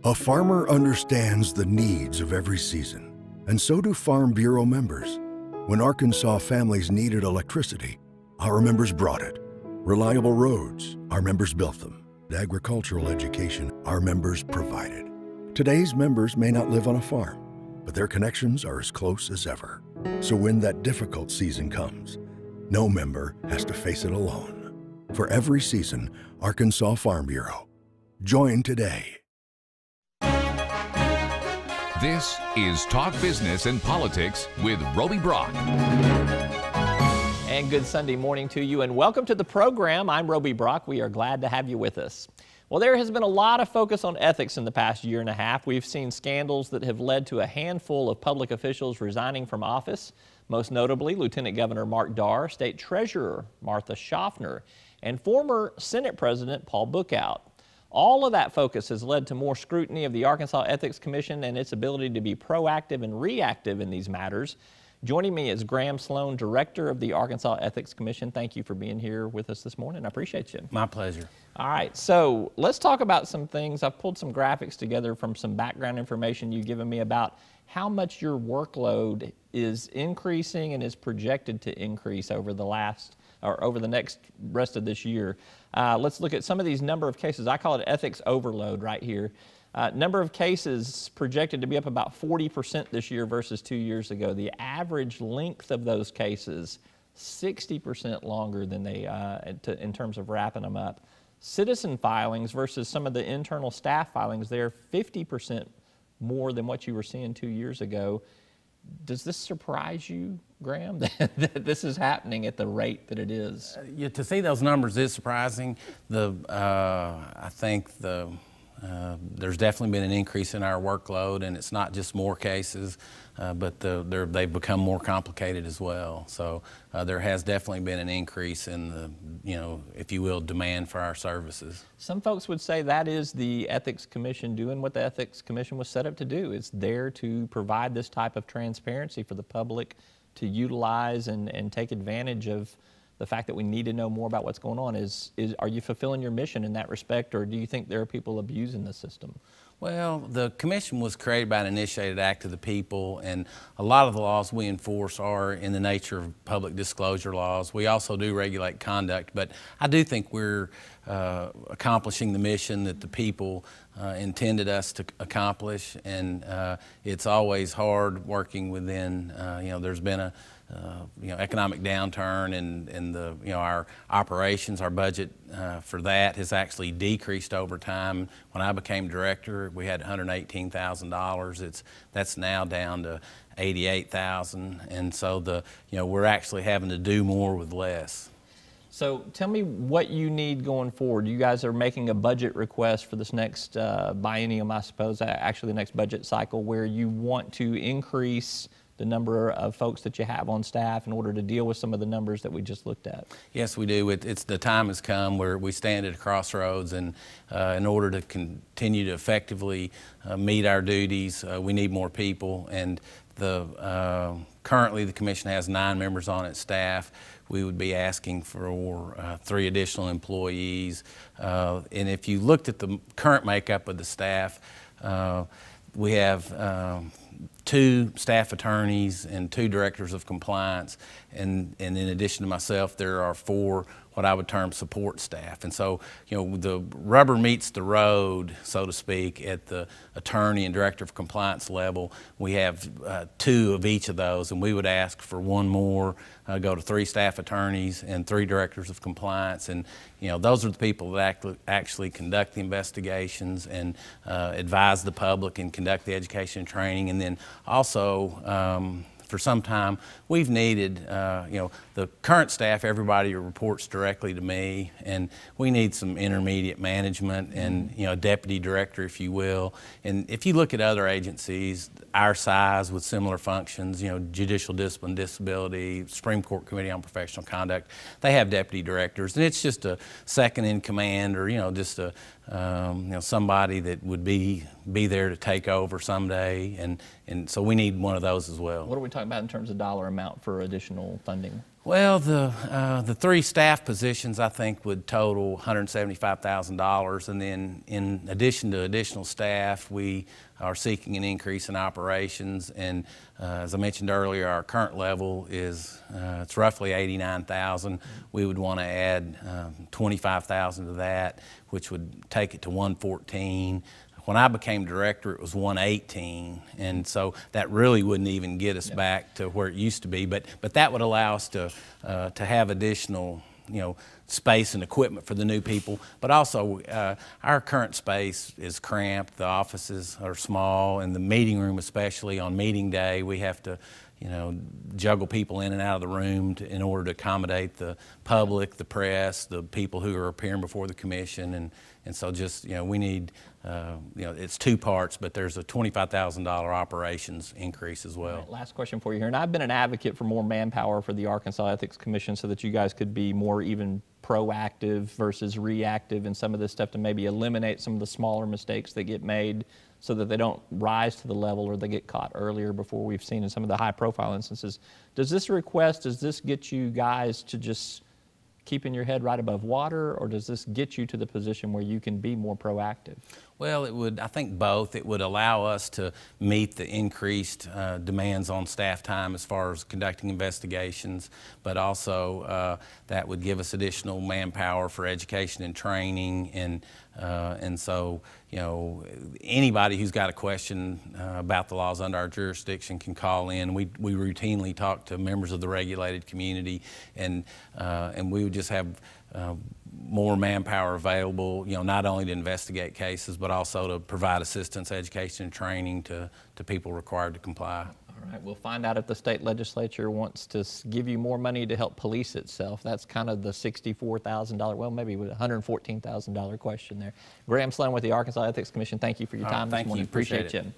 A farmer understands the needs of every season, and so do Farm Bureau members. When Arkansas families needed electricity, our members brought it. Reliable roads, our members built them. Agricultural education, our members provided. Today's members may not live on a farm, but their connections are as close as ever. So when that difficult season comes, no member has to face it alone. For every season, Arkansas Farm Bureau. Join today. This is Talk Business and Politics with Roby Brock. And good Sunday morning to you, and welcome to the program. I'm Roby Brock. We are glad to have you with us. Well, there has been a lot of focus on ethics in the past year and a half. We've seen scandals that have led to a handful of public officials resigning from office, most notably Lieutenant Governor Mark Darr, State Treasurer Martha Schaffner, and former Senate President Paul Bookout. All of that focus has led to more scrutiny of the Arkansas Ethics Commission and its ability to be proactive and reactive in these matters. Joining me is Graham Sloan, Director of the Arkansas Ethics Commission. Thank you for being here with us this morning. I appreciate you. My pleasure. All right, so let's talk about some things. I've pulled some graphics together from some background information you've given me about how much your workload is increasing and is projected to increase over the next rest of this year. Let's look at some of these number of cases. I call it ethics overload right here. Number of cases projected to be up about 40% this year versus 2 years ago. The average length of those cases, 60% longer than in terms of wrapping them up. Citizen filings versus some of the internal staff filings, they're 50% more than what you were seeing 2 years ago. Does this surprise you, Graham, that this is happening at the rate that it is? Yeah, to see those numbers is surprising. I think there's definitely been an increase in our workload, and it's not just more cases, but they've become more complicated as well. So there has definitely been an increase in the, if you will, demand for our services. Some folks would say that is the Ethics Commission doing what the Ethics Commission was set up to do. It's there to provide this type of transparency for the public to utilize and take advantage of the fact that we need to know more about what's going on. Are you fulfilling your mission in that respect, or do you think there are people abusing the system? Well, the commission was created by an initiated act of the people, and a lot of the laws we enforce are in the nature of public disclosure laws. We also do regulate conduct, but I do think we're accomplishing the mission that the people intended us to accomplish, and it's always hard working within, there's been a economic downturn, and our operations, our budget for that has actually decreased over time. When I became director, we had $118,000. That's now down to $88,000, and so we're actually having to do more with less. So tell me what you need going forward. You guys are making a budget request for this next biennium, I suppose, actually the next budget cycle, where you want to increase the number of folks that you have on staff in order to deal with some of the numbers that we just looked at. Yes, we do. It's the time has come where we stand at a crossroads, and in order to continue to effectively meet our duties, we need more people. And currently the commission has 9 members on its staff. We would be asking for 3 additional employees. And if you looked at the current makeup of the staff, we have 2 staff attorneys and 2 directors of compliance, and in addition to myself, there are 4 what I would term support staff. And so, the rubber meets the road, so to speak, at the attorney and director of compliance level. We have 2 of each of those, and we would ask for 1 more, go to 3 staff attorneys and 3 directors of compliance. And those are the people that actually conduct the investigations and advise the public and conduct the education and training. And then also, for some time, we've needed, the current staff, everybody reports directly to me, and we need some intermediate management and, a deputy director, if you will. And if you look at other agencies our size with similar functions, judicial discipline, disability, Supreme Court Committee on Professional Conduct, they have deputy directors, and it's just a second in command, or, just a, somebody that would be there to take over someday, and so we need one of those as well. What are we talking about in terms of dollar amount for additional funding? Well, the 3 staff positions I think would total $175,000, and then in addition to additional staff, we are seeking an increase in operations. And as I mentioned earlier, our current level is it's roughly $89,000. We would want to add $25,000 to that, which would take it to $114,000. When I became director, it was $118,000, and so that really wouldn't even get us back to where it used to be. But that would allow us to have additional, space and equipment for the new people. But also, our current space is cramped. The offices are small, and the meeting room, especially on meeting day, we have to, juggle people in and out of the room in order to accommodate the public, the press, the people who are appearing before the commission, and so just we need it's 2 parts, but there's a $25,000 operations increase as well. Right, last question for you here, and I've been an advocate for more manpower for the Arkansas Ethics Commission so that you guys could be more even proactive versus reactive in some of this stuff to maybe eliminate some of the smaller mistakes that get made so that they don't rise to the level or they get caught earlier before we've seen in some of the high profile instances. Does this get you guys to just keeping your head right above water, or does this get you to the position where you can be more proactive? Well, it would, I think both. It would allow us to meet the increased demands on staff time as far as conducting investigations, but also that would give us additional manpower for education and training, and so, anybody who's got a question about the laws under our jurisdiction can call in. We routinely talk to members of the regulated community, and we would just have more manpower available, not only to investigate cases, but also to provide assistance, education, and training to people required to comply. All right, we'll find out if the state legislature wants to give you more money to help police itself. That's kind of the $64,000, well, maybe with $114,000 question there. Graham Sloan with the Arkansas Ethics Commission, thank you for your time this morning. Appreciate you.